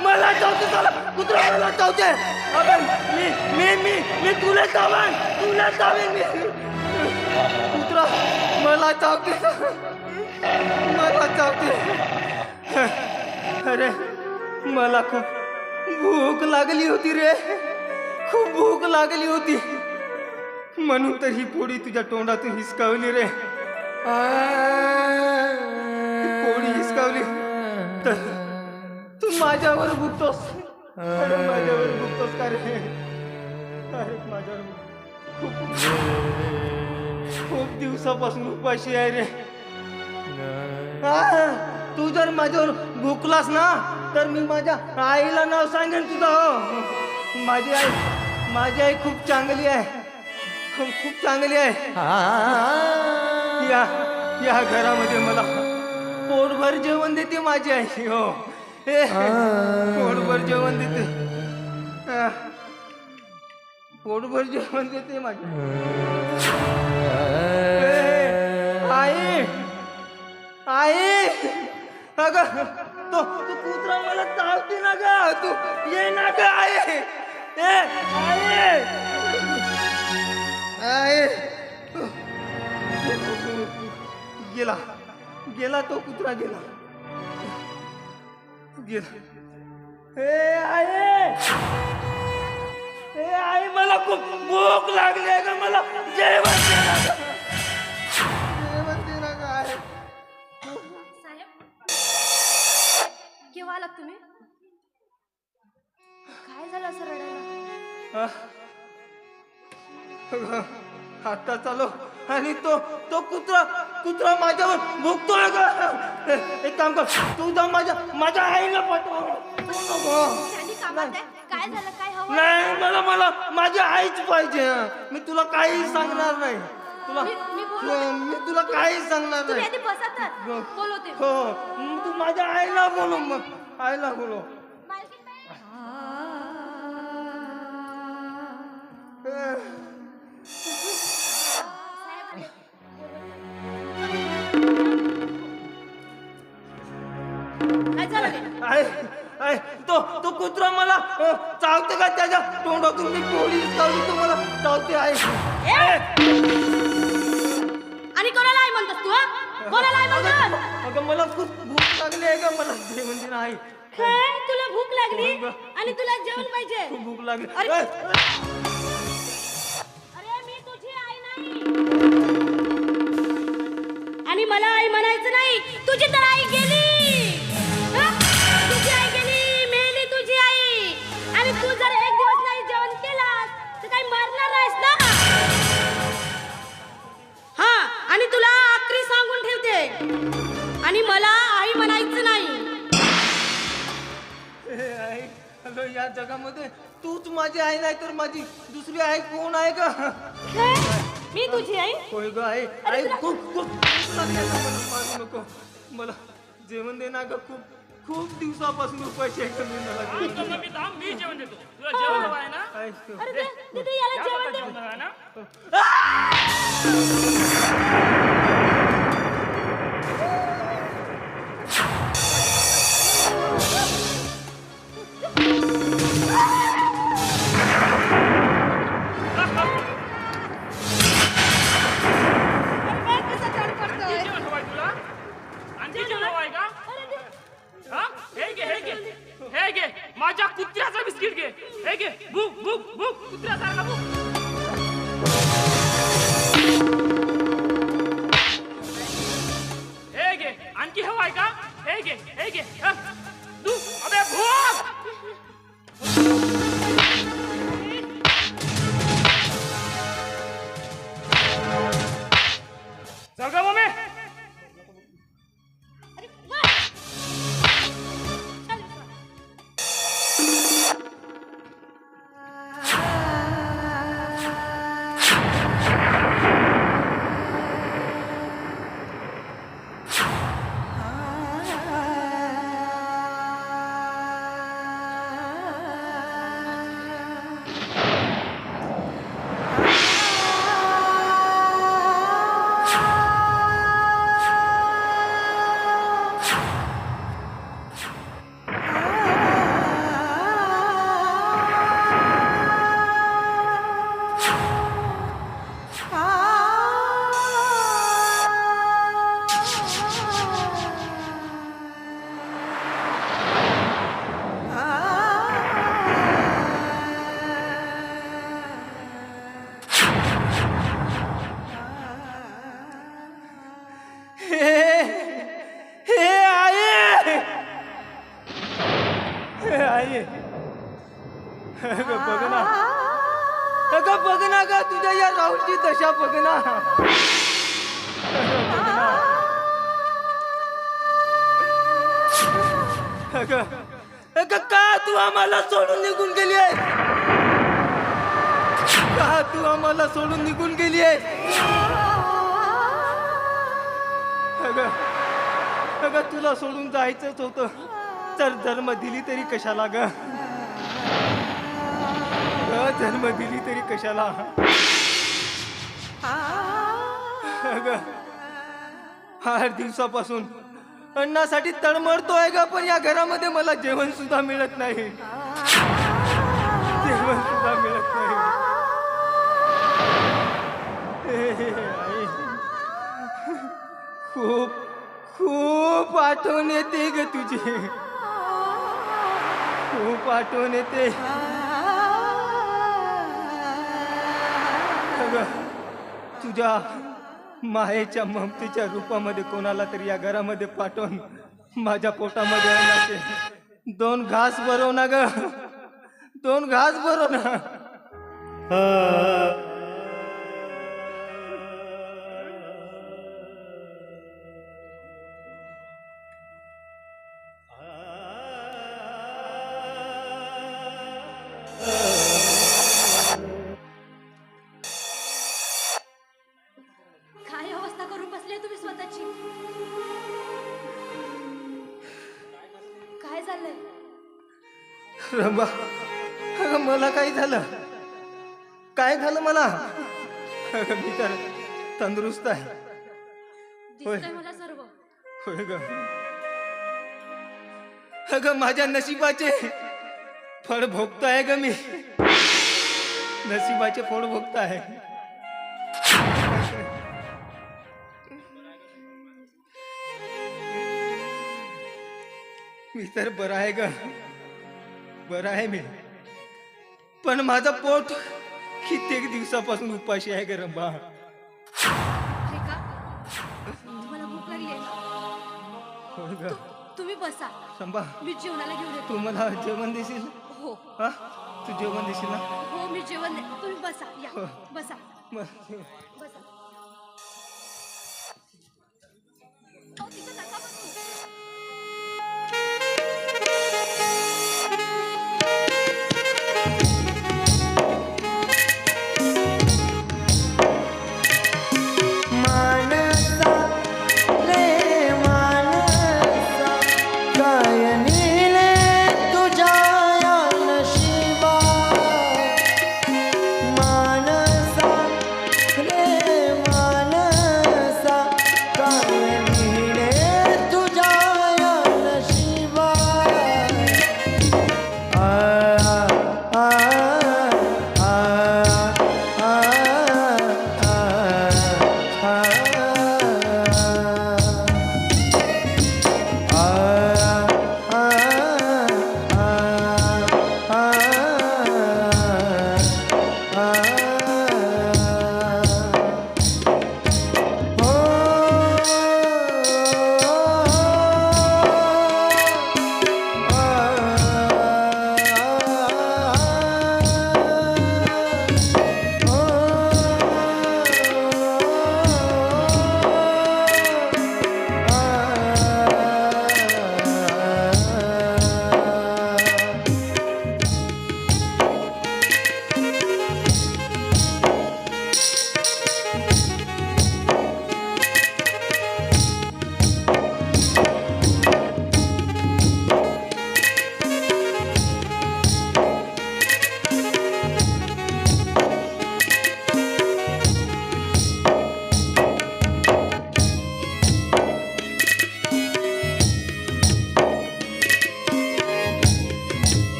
मला चावते चला कुत्रा मला चावते अबे मी तुला चावेन मी कुत्रा मला चावते अरे मला खूप भूक लागली होती रे खूप भूक लागली होती म्हणून तर ही पोळी तुझ्या तोंडातून हिसकावली रे पोळी हिसकावली तर तू माझ्यावर भुकतोस अरे माझ्यावर भुकतोस का रे अरे माझ्यावर खूप दिवसापासून उपाशी आहे रे तू जर माझ्यावर भुकलास ना तर मी माझ्या आईला नाव सांगेन तुझं हो माझी आई खूप चांगली आहे खूप चांगली आहे या घरामध्ये मला पोटभर जेवण देते माझी आई हो पोटभर जेवण देते पोटभर जेवण देते माझी आई अगं तू कुत्रा मला चावते ना ग तू ये ना ग आई गेला तो कुत्रा गेला आई मला खूप भूक लागली आहे का मला जेवण दे ना ग आई केव्हा आलात तुम्ही काय झालं असं रडायला आता चालो आणि तो कुत्रा माझ्यावर भुकतोय ग एक काम कर तू जा माझ्या आईला पाठव काय झालं काय हवं नाही मला माझी आईच पाहिजे मी तुला काही सांगणार नाही मी तुला काही सांगणार नाही बोलवते हो तू माझ्या आईला बोलव मग आईला बोलव काय झालं तो कुत्रा मला चावते का त्याच्या तोंडातून मी पोळी चावली तो मला चावते आहे आणि कोणाला आई म्हणतोस तू कोणाला आई म्हणतोस अगं मला खूप भूक लागली आहे का मला जेवण दे नाही काय तुला भूक लागली आणि तुला जेवण पाहिजे खूप भूक लागली अरे मी तुझी आई नाही आणि मला आई म्हणायचं नाही तुझी तर आई गेली तुझी आई गेली मेली तुझी आई आणि तू जर एक दिवस नाही जेवण केलास तर काही मारणार नाहीस ना हा आणि तुला आखरी सांगून ठेवते आणि मला आई म्हणायचं नाही अगं या जगामध्ये तूच माझी आई नाही तर माझी दुसरी आई कोण आहे का मी तुझी आई होय ग आई खूप मारू नको मला जेवण दे ना ग खूप दिवसापासून उपाशी आहे का मी जेवण देतो तुला जेवण हवं आहे ना अरे दीदी याला जेवण दे ना माझ्या कुत्र्याचा बिस्किट घे हे घे भूक भूक भूक कुत्र्यासारखा भूक हे घे आणखी हवं आहे का हे घे तू अबे भूक चल ग मम्मी आई अगं बघ ना, अगं बघ ना ग, तुझ्या या राहुलची दशा बघ ना. अगं अगं का तू आम्हाला सोडून निघून गेली आहे? का तू आम्हाला सोडून निघून गेली आहे? अगं अगं तुला सोडून जायचंच होतं, तर जन्म दिली तरी कशाला ग? जन्म दिली तरी कशाला? अगं 8 दिवसापासून अन्नासाठी तळमळतोय ग, पण या घरामध्ये मला जेवण सुद्धा मिळत नाही. जेवण सुद्धा मिळत नाही. आई, खूप खूप आठवण येते ग तुझी, खूप आठवण येते. तुझ्या मायेच्या ममतेच्या रूपामध्ये कोणाला तरी या घरामध्ये पाठवून माझ्या पोटामध्ये आणण्याचे 2 घास भरव ना ग, 2 घास भरव ना. काय अवस्था करून बसले तुम्ही स्वतःची? काय झालंय? रंबा, अगं मला काय झालं? काय झालं मला? अगं मी तर तंदुरुस्त आहे. दिसतंय मला सर्व. होय ग. अगं माझ्या नशिबाचे फळ भोगताय ग मी, नशिबाचे फळ भोगताय. मी तर बरा आहे ग, बरा आहे मी, पण माझं पोट कित्येक दिवसापासून उपाशी आहे ग रंबा. रेखा, तुम्हाला भूक लागली आहे ना? होय ग. तुम्ही बसा, संभा, मी जेवणाला घेऊन येतो. तू मला जेवण देशील? हो हा, तू जेवण देशील ना? हो, मी जेवण देतो. तुम्ही बसा, या हो. बसा मग बसा. अहो, तिथं नका बसू.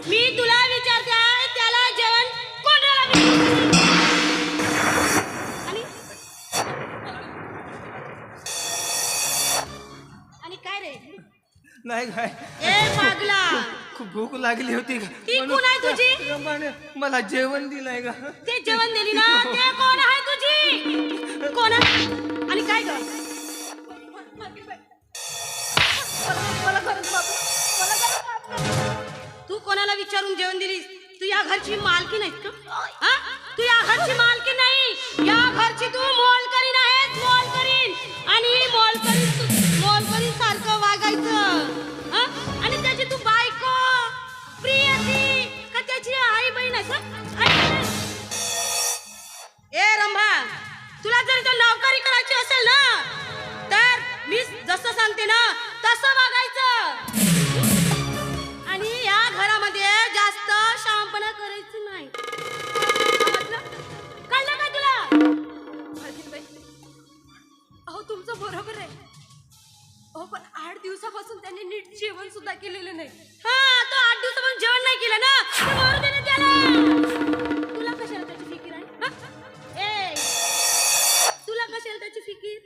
मी तुला विचारते, त्याला जेवण कोण राहिलं? काय काय ए पागला, खूप भूक लागली होती ती कोण आहे तुझी? रंभाने मला जेवण दिलंय का? ते जेवण दिली ना, ते कोण आहे तुझी? कोण आहे? आणि काय ग? तू कोणाला विचारून जेवण दिलीस? तू या घरची मालकी नाहीस का? हा? तू या घरची मालकी नाही, या घरची तू मोलकरीण आहेस, मोलकरीण. आणि मोलकरीण सारखं वागायचं. हा? आणि त्याची तू बायको प्रियसी का त्याची आई बहीण आहेस? हा? ए रंभा, तुला जर इथं नोकरी करायची असेल ना, तर मी जसं सांगते ना तसं वागायचं. आणि या घरामध्ये जास्त शहाणपणा करायचं नाही. समजलं? कळलं का तुला? अहो तुमचं बरोबर आहे. अहो पण 8 दिवसापासून त्यांनी नीट जेवण सुद्धा केलेलं नाही. हा, तो 8 दिवसापासून जेवण नाही केलं ना, तर मरू दे ना त्याला. तुला कशाला त्याची फिकीर आहे? हा? ए, तुला कशाला त्याची फिकीर?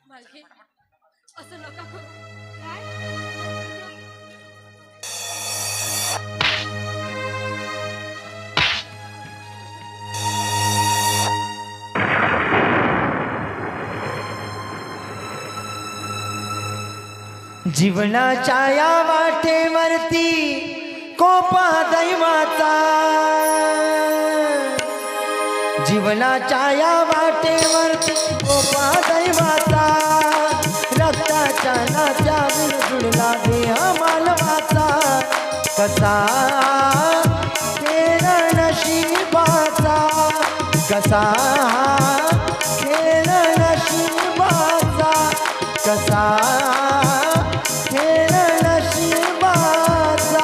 मालकी, असं नका करू. जीवनाच्या या वाटेवरती कोपा दैवाचा, जीवनाच्या या वाटेवरती कोपा दैवाचा, रक्ताच्या नात्यावर जुळला देह मानवाचा, कसा खेळ नशिबाचा, कसा खेळ नशिबाचा, कसा खेळ नशिबाचा.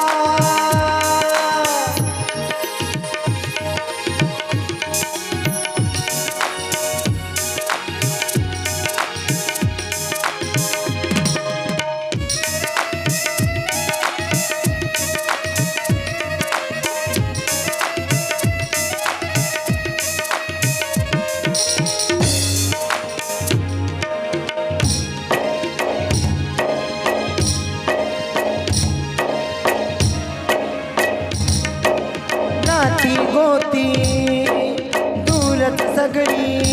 नाती गोती दूरच सगळी,